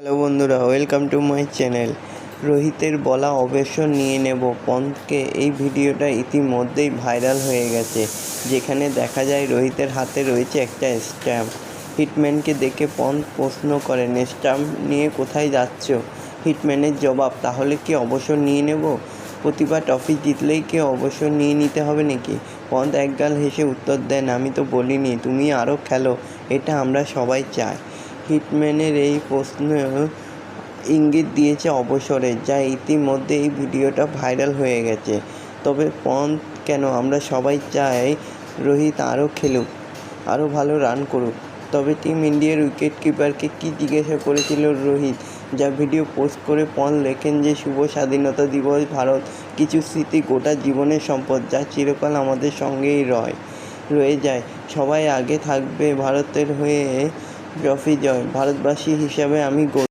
Hello বন্ধুরা, welcome to my channel. রোহিতের বলা অবসর নিয়ে নেব পন্থকে এই ভিডিওটা ইতিমধ্যেই ভাইরাল হয়ে গেছে, যেখানে দেখা যায় রোহিতের হাতে রয়েছে একটা স্ট্যাম্প। হিটম্যানকে দেখে পন্থ প্রশ্ন করেন, স্ট্যাম্প নিয়ে কোথায় যাচ্ছ? হিটম্যানের জবাব, তাহলে কি অবসর নিয়ে নেব? প্রতিবার ট্রফি জিতলেই কি অবসর নিয়ে নিতে হবে নাকি? পন্থ একগাল হেসে উত্তর দেন, আমি তো বলিনি তুমি আরও খেলো, এটা আমরা সবাই চাই। হিটম্যানের এই প্রশ্ন ইঙ্গিত দিয়েছে অবসরের, যা ইতিমধ্যে এই ভিডিওটা ভাইরাল হয়ে গেছে। তবে পন্থ কেন? আমরা সবাই চাই রোহিত আরও খেলুক, আরও ভালো রান করুক। তবে টিম ইন্ডিয়ার উইকেট কিপারকে কী জিজ্ঞাসা করেছিল রোহিত, যা ভিডিও পোস্ট করে পন্থ লেখেন যে শুভ স্বাধীনতা দিবস ভারত, কিছু স্মৃতি গোটা জীবনের সম্পদ, যা চিরকাল আমাদের সঙ্গেই রয়ে যায়। সবাই আগে থাকবে ভারতের হয়ে ট্রফি জয়, ভারতবাসী হিসাবে আমি